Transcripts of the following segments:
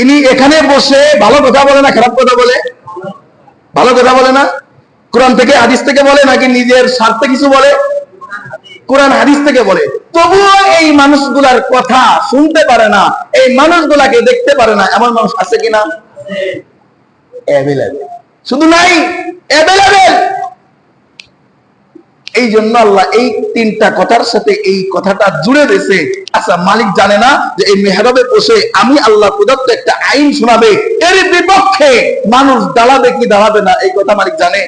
ইনি এখানে বসে ভালো কথা বলে না খারাপ কথা বলে? ভালো কথা বলে না? কোরআন থেকে হাদিস থেকে বলে নাকি নিজের স্বার্থে কিছু বলে? কোরআন হাদিস থেকে বলে। তবুও এই মানুষগুলার কথা শুনতে পারে না, এই মানুষগুলাকে দেখতে পারে না, এমন মানুষ আছে কিনা? অ্যাভেলেবেল, শুধু নাই, অ্যাভেলেবেল। এই জন্য আল্লাহ এই তিনটা কথার সাথে এই কথাটা জুড়ে দিয়েছে। আচ্ছা, মালিক জানে না যে এই মেহরাবে বসে আমি আল্লাহ প্রদত্ত একটা আইন শোনাবে, এর বিপক্ষে মানুষ দাঁড়াবে কি দাঁড়াবে না, এই কথা মালিক জানে।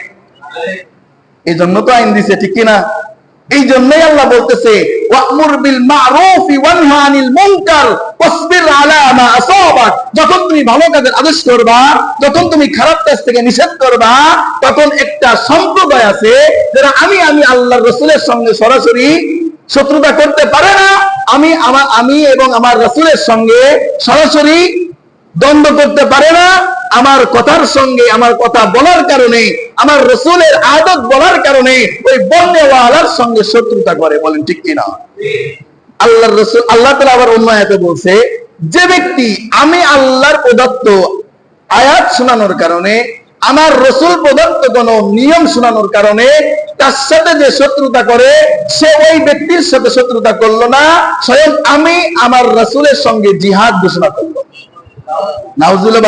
এই জন্য তো আইন দিছে, ঠিক কিনা? এই জন্যই আল্লাহ বলতেছে ওয়া'মুর বিল মা'রুফি ওয়ানহা আনিল মুনকার ওয়াসবির আলা মা আসাবাক। যখন তুমি ভালো কাজের আদেশ করবা, যখন তুমি খারাপ কাজ থেকে নিষেধ করবা, তখন একটা সম্প্রদায় আছে যারা আমি আল্লাহর রাসূলের সঙ্গে সরাসরি শত্রুতা করতে পারে না, আমি এবং আমার রাসূলের সঙ্গে সরাসরি দ্বন্দ্ব করতে পারে না, আমার কথার সঙ্গে আমার কথা বলার কারণে, আমার রাসূলের আদত বলার কারণে ওই বন্যওয়ালার সঙ্গে শত্রুতা করে। বলেন ঠিক কিনা? আল্লাহর রাসূল, আল্লাহ তাআলা আবার অন্য আয়াতে বলছে, যে ব্যক্তি আমি আল্লাহর প্রদত্ত আয়াত শোনানোর কারণে, আমার রাসূল প্রদত্ত কোন নিয়ম শোনানোর কারণে তার সাথে যে শত্রুতা করে, সে ওই ব্যক্তির সাথে শত্রুতা করলো না, স্বয়ং আমি আমার রাসূলের সঙ্গে জিহাদ ঘোষণা করলো। নাউজুবিল্লাহ।